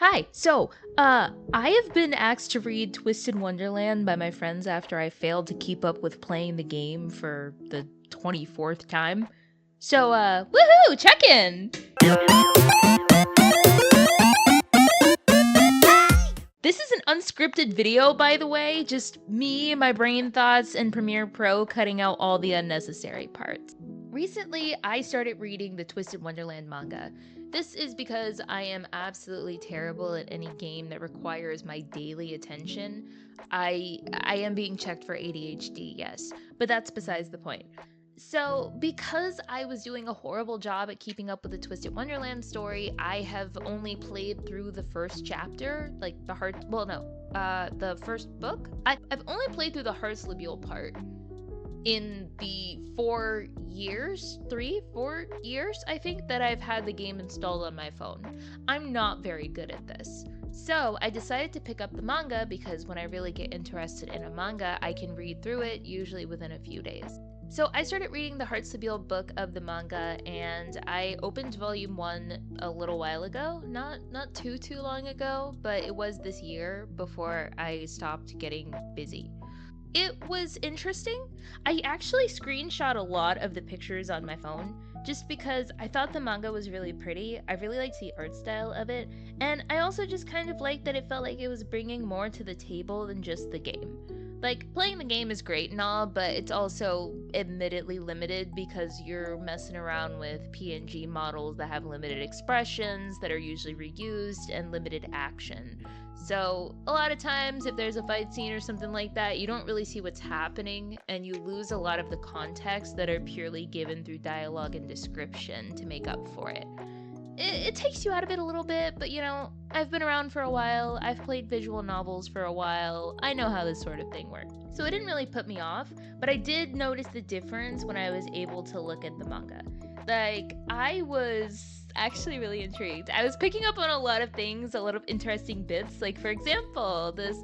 Hi. I have been asked to read Twisted Wonderland by my friends after I failed to keep up with playing the game for the 24th time. Woohoo! Check in! This is an unscripted video, by the way, just me, my brain thoughts, and Premiere Pro cutting out all the unnecessary parts. Recently, I started reading the Twisted Wonderland manga. This is because I am absolutely terrible at any game that requires my daily attention. I am being checked for ADHD, yes, but that's besides the point. So, because I was doing a horrible job at keeping up with the Twisted Wonderland story, I have only played through the first chapter, like the first book. I've only played through the Heartslabyul part in the 4 years, I think, that I've had the game installed on my phone. I'm not very good at this. So I decided to pick up the manga because when I really get interested in a manga, I can read through it usually within a few days. So I started reading the Heartslabyul book of the manga, and I opened volume 1 a little while ago. Not too long ago, but it was this year before I stopped getting busy. It was interesting. I actually screenshot a lot of the pictures on my phone just because I thought the manga was really pretty. I really liked the art style of it, and I also just kind of liked that it felt like it was bringing more to the table than just the game. Like, playing the game is great and all, but it's also admittedly limited because you're messing around with PNG models that have limited expressions that are usually reused and limited action. So, a lot of times, if there's a fight scene or something like that, you don't really see what's happening, and you lose a lot of the context that are purely given through dialogue and description to make up for it. It takes you out of it a little bit, but I've been around for a while, I've played visual novels for a while, I know how this sort of thing works. So it didn't really put me off, but I did notice the difference when I was able to look at the manga. Like, I was actually really intrigued. I was picking up on a lot of things, a lot of interesting bits. Like, for example, this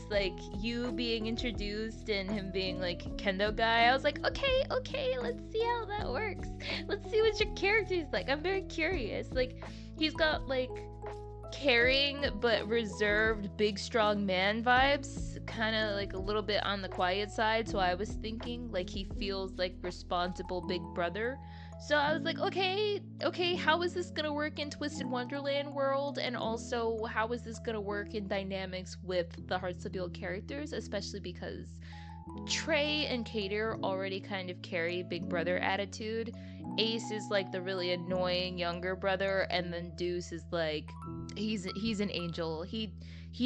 like you being introduced and him being like kendo guy. I was like, okay, let's see how that works. Let's see what your character is like. I'm very curious. Like, he's got like caring but reserved big strong man vibes, kind of like a little bit on the quiet side. So I was thinking like he feels like responsible big brother. So I was like, okay, how is this gonna work in Twisted Wonderland world? And also, how is this gonna work in dynamics with the Heartslabyul characters? Especially because Trey and Kater already kind of carry big brother attitude. Ace is like the really annoying younger brother, and then Deuce is like, he's an angel. He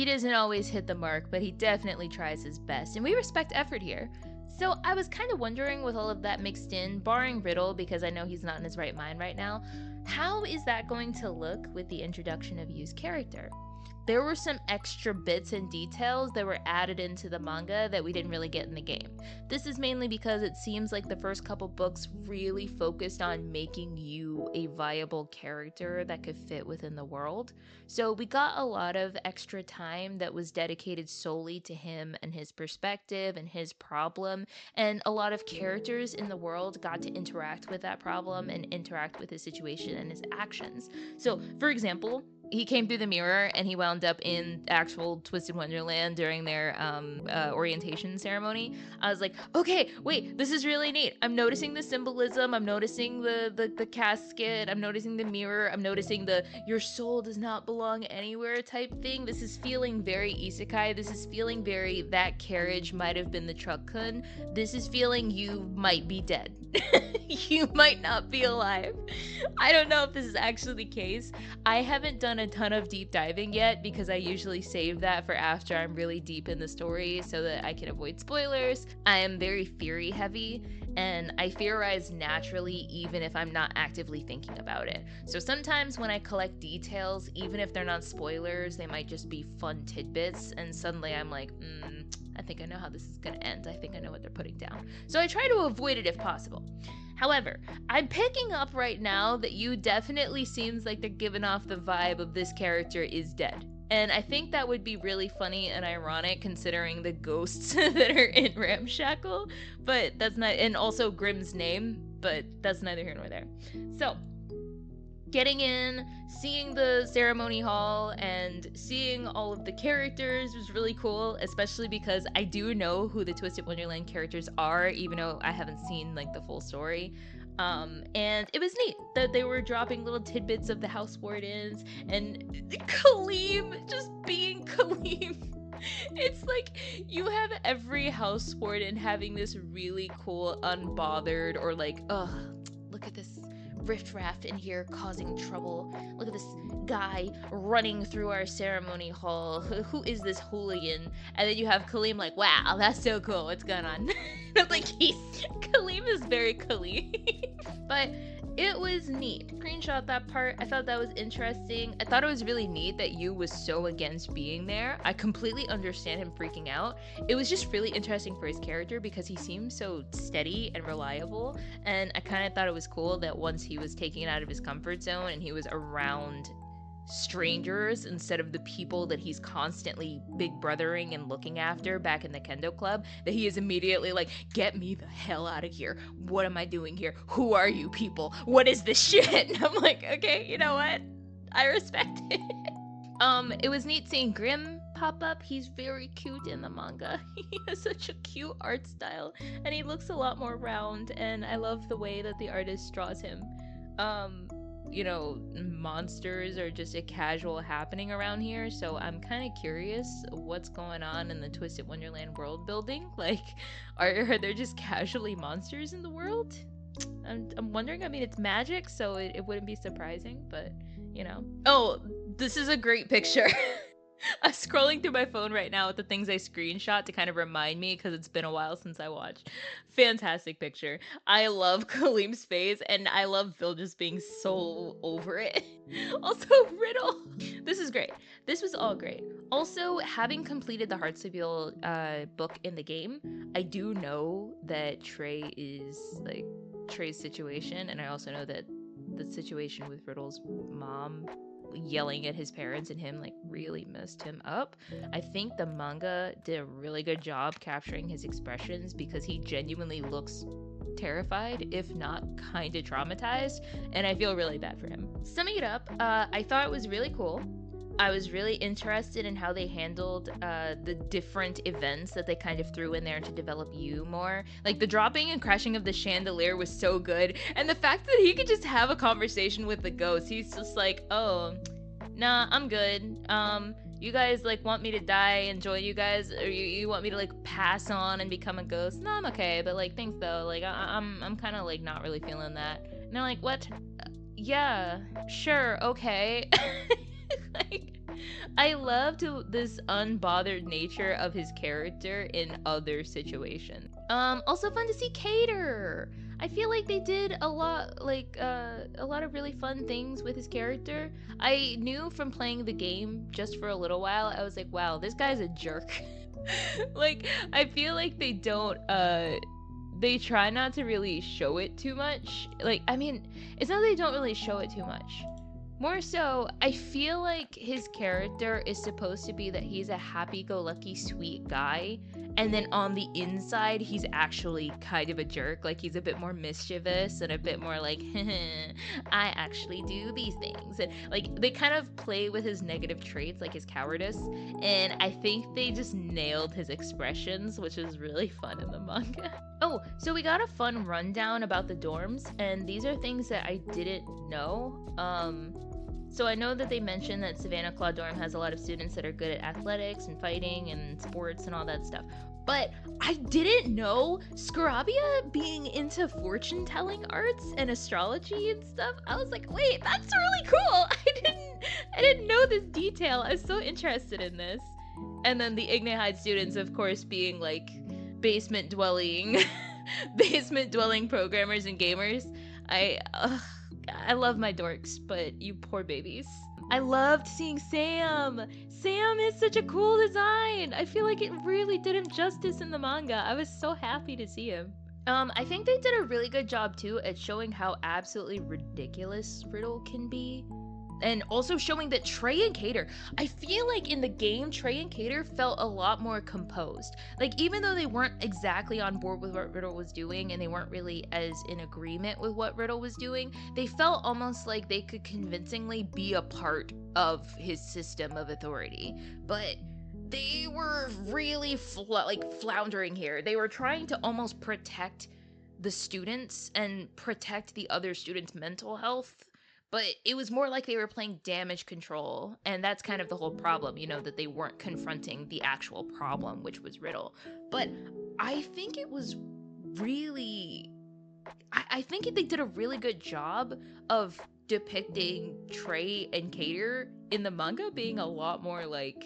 doesn't always hit the mark, but he definitely tries his best, and we respect effort here. So I was kind of wondering, with all of that mixed in, barring Riddle, because I know he's not in his right mind right now, how is that going to look with the introduction of Yu's character? There were some extra bits and details that were added into the manga that we didn't really get in the game. This is mainly because it seems like the first couple books really focused on making Yu a viable character that could fit within the world. So we got a lot of extra time that was dedicated solely to him and his perspective and his problem, and a lot of characters in the world got to interact with that problem and interact with his situation and his actions. So, for example, he came through the mirror and he wound up in actual Twisted Wonderland during their orientation ceremony. I was like, okay, wait, this is really neat. I'm noticing the symbolism. I'm noticing the casket. I'm noticing the mirror. I'm noticing the your soul does not belong anywhere type thing. This is feeling very isekai. This is feeling very that carriage might have been the truck-kun. This is feeling you might be dead. You might not be alive. I don't know if this is actually the case. I haven't done a ton of deep diving yet because I usually save that for after I'm really deep in the story so that I can avoid spoilers. I am very theory heavy and I theorize naturally even if I'm not actively thinking about it. So sometimes when I collect details, even if they're not spoilers, they might just be fun tidbits, and suddenly I'm like, I think I know how this is gonna end. I think I know what they're putting down. So I try to avoid it if possible. However, I'm picking up right now that Yu definitely seems like they're giving off the vibe of this character is dead. And I think that would be really funny and ironic considering the ghosts that are in Ramshackle, but that's not, and also Grimm's name, but that's neither here nor there. So, getting in, seeing the ceremony hall, and seeing all of the characters was really cool, especially because I do know who the Twisted Wonderland characters are, even though I haven't seen like the full story. And it was neat that they were dropping little tidbits of the house wardens and Kaleem just being Kaleem. It's like you have every house warden having this really cool, unbothered, or like, ugh, look at this riffraff in here causing trouble. Look at this guy running through our ceremony hall. Who is this hooligan? And then you have Kaleem like, wow, that's so cool. What's going on? I'm like, Kaleem is very Kaleem. But it was neat. Screenshot that part. I thought that was interesting. I thought it was really neat that Yu was so against being there. I completely understand him freaking out. It was just really interesting for his character because he seems so steady and reliable. And I kind of thought it was cool that once he was taken out of his comfort zone and he was around strangers instead of the people that he's constantly big brothering and looking after back in the kendo club, that he is immediately like, get me the hell out of here. What am I doing here? Who are you people? What is this shit? And I'm like, okay, you know what, I respect it. It was neat seeing Grimm pop up. He's very cute in the manga. He has such a cute art style and he looks a lot more round, and I love the way that the artist draws him. You know, monsters are just a casual happening around here, so I'm kind of curious what's going on in the Twisted Wonderland world building. Like, are there just casually monsters in the world? I'm wondering. I mean, it's magic, so it wouldn't be surprising, but, you know. Oh, this is a great picture. I'm scrolling through my phone right now with the things I screenshot to kind of remind me because it's been a while since I watched. Fantastic picture. I love Kaleem's face, and I love Phil just being so over it. Also, Riddle. This is great. This was all great. Also, having completed the Heartslabyul book in the game, I do know that Trey is like Trey's situation, and I also know that the situation with Riddle's mom yelling at his parents and him like really messed him up. I think the manga did a really good job capturing his expressions because he genuinely looks terrified, if not kind of traumatized, and I feel really bad for him. Summing it up, I thought it was really cool. I was really interested in how they handled the different events that they kind of threw in there to develop Yu more. Like, the dropping and crashing of the chandelier was so good, and the fact that he could just have a conversation with the ghost. He's just like, oh, nah, I'm good. You guys, like, want me to die and join you guys, or you want me to, like, pass on and become a ghost? No, I'm okay, but, like, thanks, though. Like, I'm kind of, like, not really feeling that. And they're like, what? Yeah, sure, okay. Like, I loved this unbothered nature of his character in other situations. Also fun to see Cater. I feel like they did a lot of really fun things with his character. I knew from playing the game just for a little while, I was like, wow, this guy's a jerk. Like, I feel like they don't, they try not to really show it too much. Like, I mean, it's not that they don't really show it too much. More so, I feel like his character is supposed to be that he's a happy-go-lucky, sweet guy, and then on the inside, he's actually kind of a jerk. Like, he's a bit more mischievous and a bit more like, I actually do these things. And, like, they kind of play with his negative traits, like his cowardice, and I think they just nailed his expressions, which is really fun in the manga. Oh, so we got a fun rundown about the dorms, and these are things that I didn't know. So I know that they mentioned that Savannah Claw Dorm has a lot of students that are good at athletics and fighting and sports and all that stuff. But I didn't know Scarabia being into fortune-telling arts and astrology and stuff. I was like, wait, that's really cool. I didn't know this detail. I was so interested in this. And then the Ignite High students, of course, being like basement-dwelling programmers and gamers. I love my dorks, but you poor babies. I loved seeing Sam. Sam is such a cool design. I feel like it really did him justice in the manga. I was so happy to see him. I think they did a really good job too at showing how absolutely ridiculous Riddle can be. and also showing that Trey and Cater, I feel like in the game, Trey and Cater felt a lot more composed. Like, even though they weren't exactly on board with what Riddle was doing, and they weren't really as in agreement with what Riddle was doing, they felt almost like they could convincingly be a part of his system of authority. But they were really floundering here. They were trying to almost protect the students and protect the other students' mental health, but it was more like they were playing damage control, and that's kind of the whole problem, you know, that they weren't confronting the actual problem, which was Riddle. But I think it was really... I think they did a really good job of depicting Trey and Cater in the manga being a lot more like,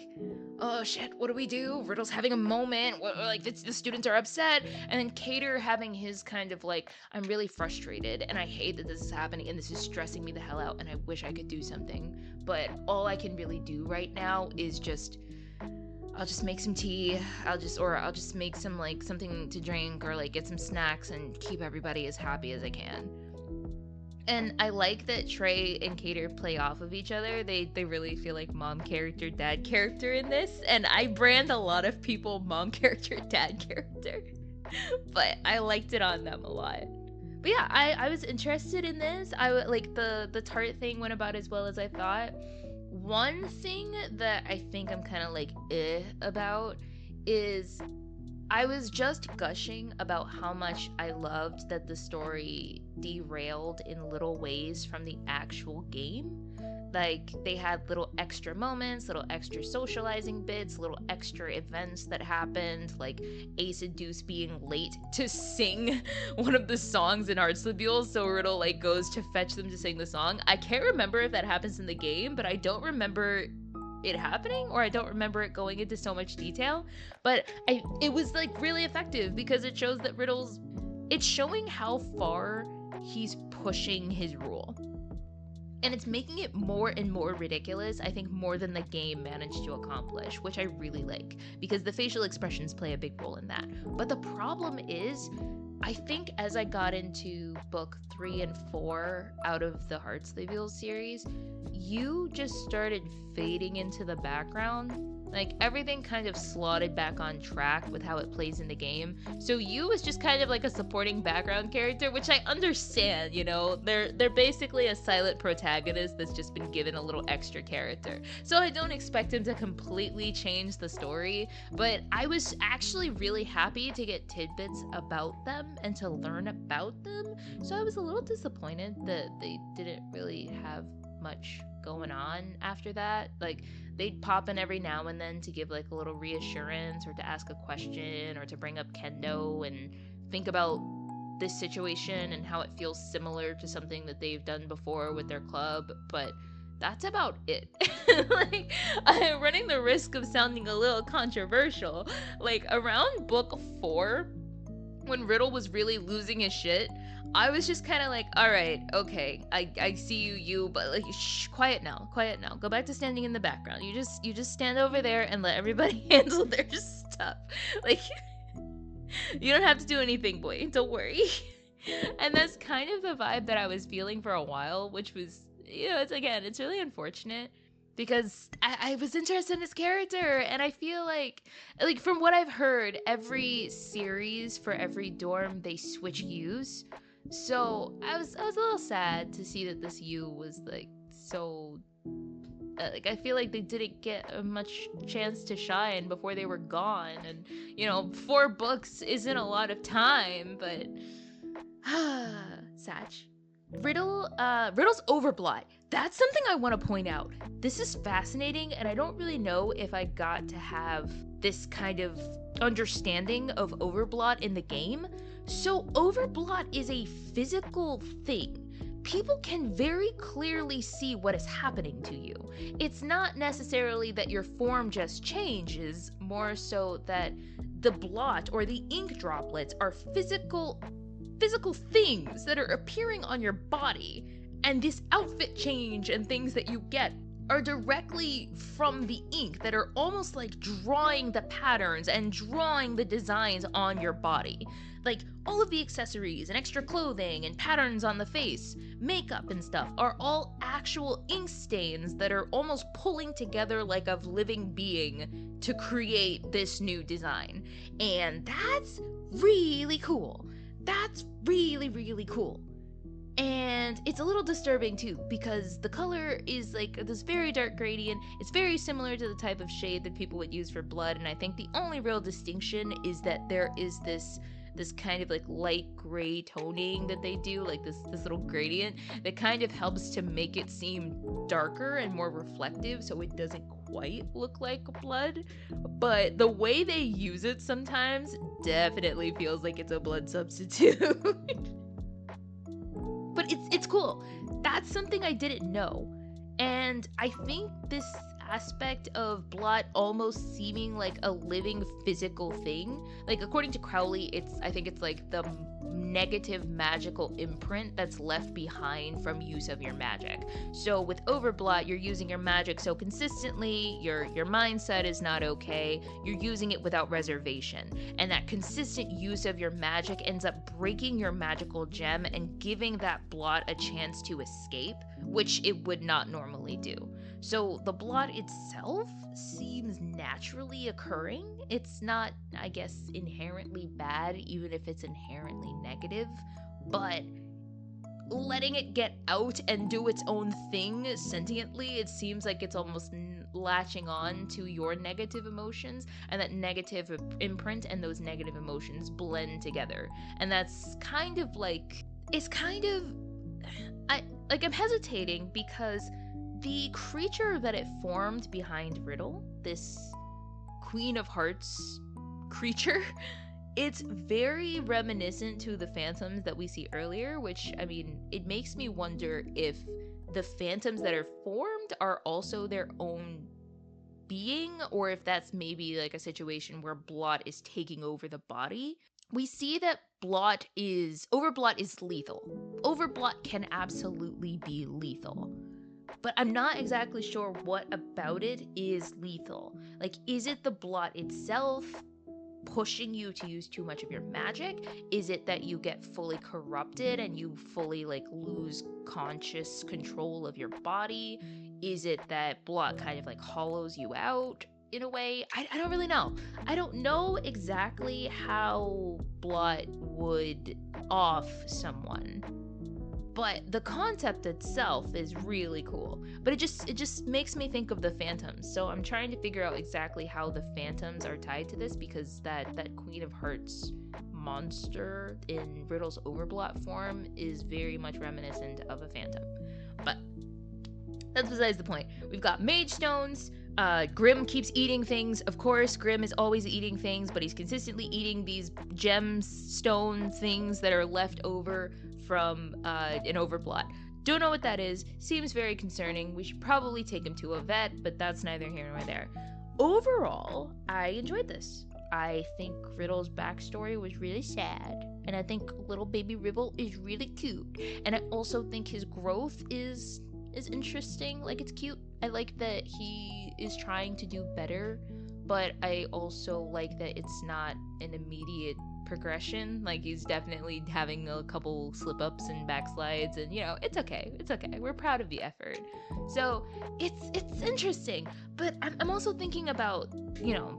oh shit, what do we do? Riddle's having a moment, like the students are upset, and then Cater having his kind of like, I'm really frustrated and I hate that this is happening and this is stressing me the hell out and I wish I could do something, but all I can really do right now is I'll just make some tea, I'll just make some like something to drink or like get some snacks and keep everybody as happy as I can. And I like that Trey and Cater play off of each other. They really feel like mom character, dad character in this. And I brand a lot of people mom character, dad character. But I liked it on them a lot. But yeah, I was interested in this. Like the tart thing went about as well as I thought. One thing that I think I'm kind of like about is I was just gushing about how much I loved that the story derailed in little ways from the actual game. Like, they had little extra moments, little extra socializing bits, little extra events that happened, like Ace being late to sing one of the songs in Heartslabyul, so Riddle, like, goes to fetch them to sing the song. I can't remember if that happens in the game, but I don't remember it happening, or I don't remember it going into so much detail, but it was like really effective because it shows that it's showing how far he's pushing his rule, and it's making it more and more ridiculous, I think, more than the game managed to accomplish, which I really like because the facial expressions play a big role in that. But the problem is, I think as I got into book 3 and 4 out of the Heartslabyul series, you just started fading into the background. Like, everything kind of slotted back on track with how it plays in the game. So you was just kind of like a supporting background character, which I understand, you know? They're basically a silent protagonist that's just been given a little extra character. So I don't expect him to completely change the story, but I was actually really happy to get tidbits about them and to learn about them. So I was a little disappointed that they didn't really have much going on after that. Like, they'd pop in every now and then to give like a little reassurance or to ask a question or to bring up kendo and think about this situation and how it feels similar to something that they've done before with their club, but that's about it. Like, I'm running the risk of sounding a little controversial. Like, around book 4, when Riddle was really losing his shit, I was just kind of like, all right, okay, I see you, but like, shh, quiet now, go back to standing in the background. You just stand over there and let everybody handle their stuff. Like, you don't have to do anything, boy, don't worry. And that's kind of the vibe that I was feeling for a while, which was, you know, it's really unfortunate because I was interested in his character, and I feel like from what I've heard, every series for every dorm they switch U's. So I was a little sad to see that this U was like so like, I feel like they didn't get much chance to shine before they were gone, and you know, 4 books isn't a lot of time, but Satch. Riddle's overblot. That's something I want to point out. This is fascinating, and I don't really know if I got to have this kind of understanding of overblot in the game. So overblot is a physical thing. People can very clearly see what is happening to you. It's not necessarily that your form just changes, more so that the blot or the ink droplets are physical things that are appearing on your body, and this outfit change and things that you get are directly from the ink that are almost like drawing the patterns and drawing the designs on your body. Like, All of the accessories and extra clothing and patterns on the face, makeup and stuff are all actual ink stains that are almost pulling together like a living being to create this new design. And that's really cool. That's really, really cool. And it's a little disturbing too, because the color is like this very dark gradient. It's very similar to the type of shade that people would use for blood, and I think the only real distinction is that there is this kind of like light gray toning that they do, like this little gradient that kind of helps to make it seem darker and more reflective, so it doesn't quite look like blood. But the way they use it sometimes definitely feels like it's a blood substitute. But it's cool. That's something I didn't know. And I think this aspect of blot almost seeming like a living physical thing, like according to Crowley, I think it's like the negative magical imprint that's left behind from use of your magic. So with overblot, you're using your magic so consistently, your mindset is not okay, you're using it without reservation, and that consistent use of your magic ends up breaking your magical gem and giving that blot a chance to escape, which it would not normally do. So the blot itself seems naturally occurring. It's not, I guess, inherently bad, even if it's inherently negative, but letting it get out and do its own thing sentiently, it seems like it's almost latching on to your negative emotions, and that negative imprint and those negative emotions blend together. And that's kind of like, it's kind of, I'm hesitating because the creature that it formed behind Riddle, this Queen of Hearts creature, it's very reminiscent to the phantoms that we see earlier, which, I mean, it makes me wonder if the phantoms that are formed are also their own being, or if that's maybe like a situation where blot is taking over the body. We see that overblot is lethal. Overblot can absolutely be lethal. But I'm not exactly sure what about it is lethal. Like, is it the blot itself pushing you to use too much of your magic? Is it that you get fully corrupted and you fully lose conscious control of your body? Is it that blot kind of hollows you out in a way? I don't really know. I don't know exactly how blot would off someone, but the concept itself is really cool. But it just makes me think of the phantoms. So I'm trying to figure out exactly how the phantoms are tied to this, because that Queen of Hearts monster in Riddle's overblot form is very much reminiscent of a phantom. But that's besides the point. We've got mage stones. Grimm keeps eating things. Of course, Grimm is always eating things, but he's consistently eating these gemstone things that are left over from an overblot. Don't know what that is. Seems very concerning. We should probably take him to a vet, but that's neither here nor there. Overall, I enjoyed this. I think Riddle's backstory was really sad, and I think little baby Riddle is really cute. And I also think his growth is interesting. It's cute. I like that he is trying to do better, but I also like that it's not an immediate progression. He's definitely having a couple slip-ups and backslides, and it's okay. We're proud of the effort. So it's interesting, but I'm also thinking about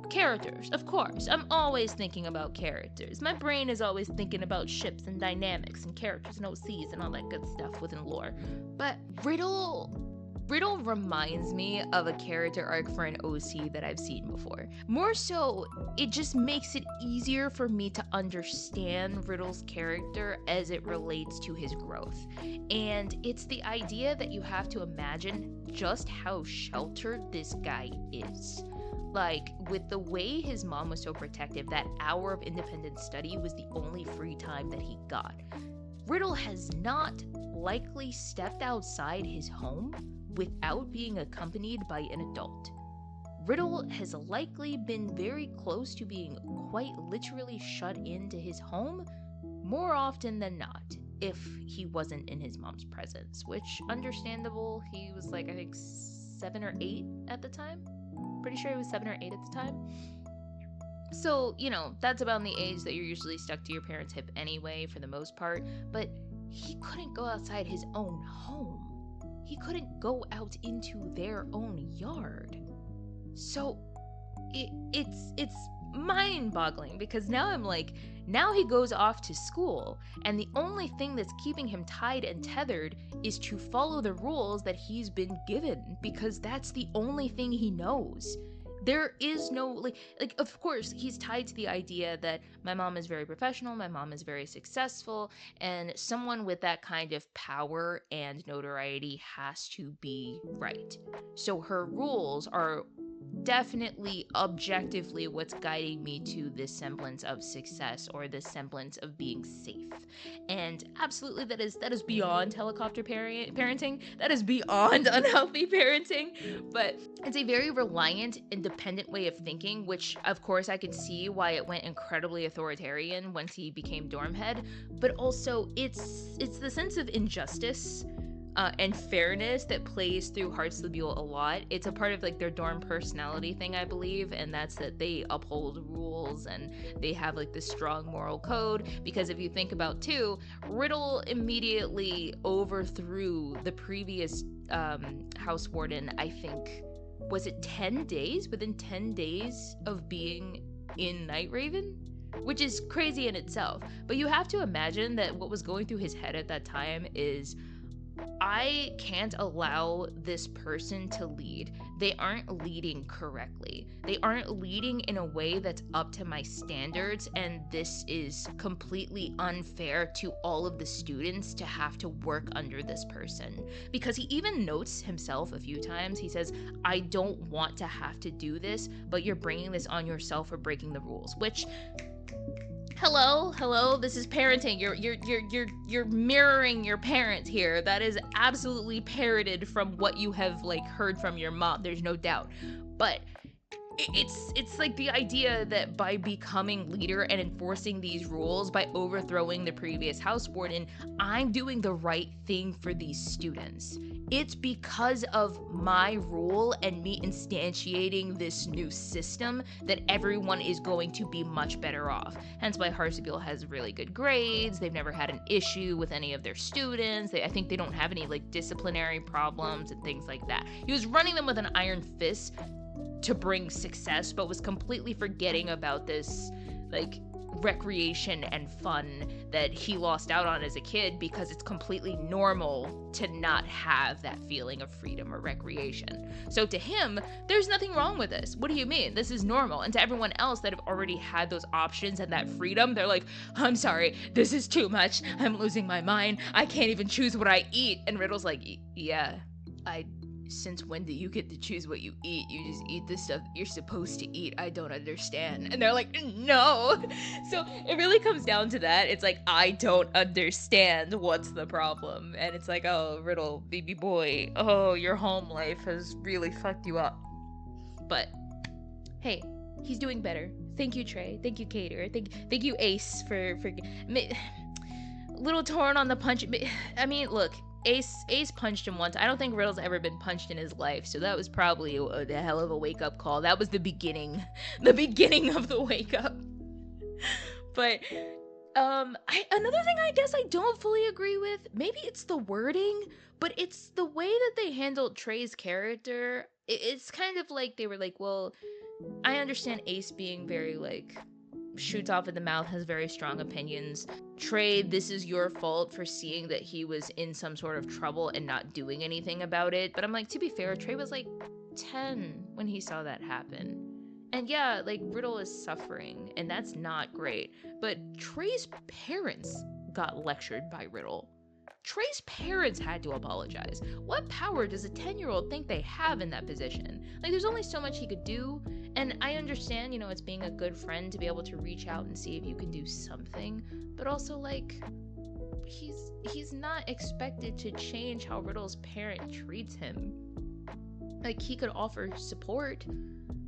characters. Of course, I'm always thinking about characters. My brain is always thinking about ships and dynamics and characters and OCs and all that good stuff within lore. But Riddle reminds me of a character arc for an OC that I've seen before. More so, it just makes it easier for me to understand Riddle's character as it relates to his growth. And it's the idea that you have to imagine just how sheltered this guy is. With the way his mom was so protective, that hour of independent study was the only free time that he got. Riddle has not likely stepped outside his home without being accompanied by an adult. Riddle has likely been very close to being quite literally shut into his home more often than not, if he wasn't in his mom's presence, which, understandable. He was I think 7 or 8 at the time. Pretty sure he was 7 or 8 at the time. So, that's about the age that you're usually stuck to your parents' hip anyway, for the most part. But he couldn't go outside his own home. He couldn't go out into their own yard. So, it's mind-boggling, because now I'm like, now he goes off to school, and the only thing that's keeping him tied and tethered is to follow the rules that he's been given, because that's the only thing he knows. There is no, like, of course, he's tied to the idea that my mom is very professional, my mom is very successful, and someone with that kind of power and notoriety has to be right. So her rules are definitely objectively what's guiding me to this semblance of success, or this semblance of being safe. And absolutely, that is beyond helicopter parenting. That is beyond unhealthy parenting. But it's a very reliant, independent way of thinking, which of course I could see why it went incredibly authoritarian once he became dorm head. But also, it's the sense of injustice and fairness that plays through Heartslabyul a lot. It's a part of like their dorm personality thing, I believe, and that's that they uphold rules and they have like this strong moral code. Because if you think about too, Riddle immediately overthrew the previous house warden, I think, was it 10 days? Within 10 days of being in Night Raven? Which is crazy in itself. But you have to imagine that what was going through his head at that time is, I can't allow this person to lead. They aren't leading correctly. They aren't leading in a way that's up to my standards, and this is completely unfair to all of the students to have to work under this person. Because he even notes himself a few times. He says, I don't want to have to do this, but you're bringing this on yourself for breaking the rules, which... Hello, this is parenting. You're mirroring your parents here. That is absolutely parroted from what you have like heard from your mom. There's no doubt. But it's like the idea that by becoming leader and enforcing these rules, by overthrowing the previous house warden, I'm doing the right thing for these students. It's because of my rule and me instantiating this new system that everyone is going to be much better off. Hence why Heartslabyul has really good grades. They've never had an issue with any of their students. I think they don't have any like disciplinary problems and things like that. He was running them with an iron fist to bring success, but was completely forgetting about this like recreation and fun that he lost out on as a kid, because it's completely normal to not have that feeling of freedom or recreation. So to him, there's nothing wrong with this. What do you mean? This is normal. And to everyone else that have already had those options and that freedom, they're like, I'm sorry, this is too much. I'm losing my mind. I can't even choose what I eat. And Riddle's like, yeah, since when do you get to choose what you eat? You just eat the stuff you're supposed to eat. I don't understand. And they're like, no. So it really comes down to that. It's like, I don't understand. What's the problem? And it's like, oh, Riddle, baby boy, oh, your home life has really fucked you up. But hey, he's doing better. Thank you, Trey. Thank you, Cater. Thank you, Ace, for little torn on the punch. I mean, look, Ace punched him once. I don't think Riddle's ever been punched in his life, so that was probably a hell of a wake-up call. That was the beginning of the wake-up. But another thing I guess I don't fully agree with, maybe it's the wording, but it's the way that they handled Trey's character. It's kind of like they were like, well, I understand Ace being very like shoots off at the mouth, has very strong opinions. Trey, this is your fault for seeing that he was in some sort of trouble and not doing anything about it. But I'm like, to be fair, Trey was like 10 when he saw that happen. And yeah, like, Riddle is suffering, and that's not great. But Trey's parents got lectured by Riddle. Trey's parents had to apologize. What power does a 10-year-old think they have in that position? Like, there's only so much he could do, and I understand, you know, it's being a good friend to be able to reach out and see if you can do something, but also, like, he's not expected to change how Riddle's parent treats him. Like, he could offer support,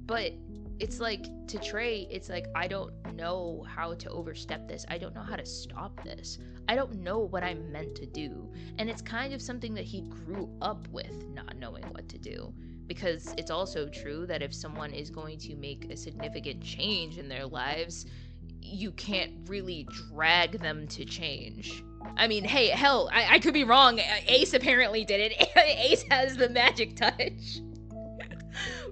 but it's like, to Trey, it's like, I don't know how to overstep this. I don't know how to stop this. I don't know what I'm meant to do. And it's kind of something that he grew up with, not knowing what to do. because it's also true that if someone is going to make a significant change in their lives, you can't really drag them to change. I mean, hey, hell, I could be wrong. Ace apparently did it. Ace has the magic touch.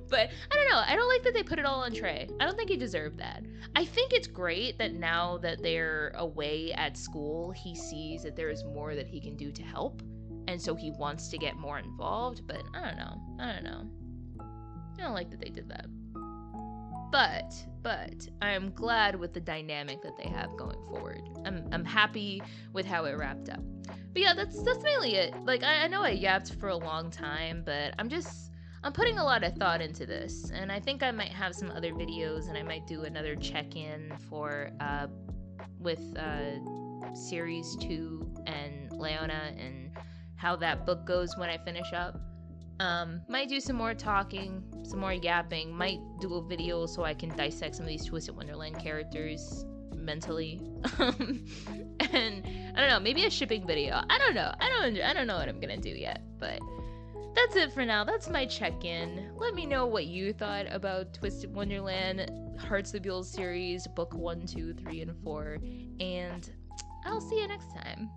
But I don't know. I don't like that they put it all on Trey. I don't think he deserved that. I think it's great that now that they're away at school, he sees that there is more that he can do to help. And so he wants to get more involved. But I don't know. I don't like that they did that. But I'm glad with the dynamic that they have going forward. I'm happy with how it wrapped up. But yeah, that's mainly it. Like, I know I yapped for a long time, but I'm putting a lot of thought into this, and I think I might have some other videos, and I might do another check-in for with series 2 and Leona and how that book goes when I finish up. Might do some more talking, some more yapping, might do a video so I can dissect some of these Twisted Wonderland characters mentally. And I don't know, maybe a shipping video. I don't know. I don't know what I'm gonna do yet, but that's it for now. That's my check-in. Let me know what you thought about Twisted Wonderland Heartslabyul series, book 1, 2, 3, and 4, and I'll see you next time.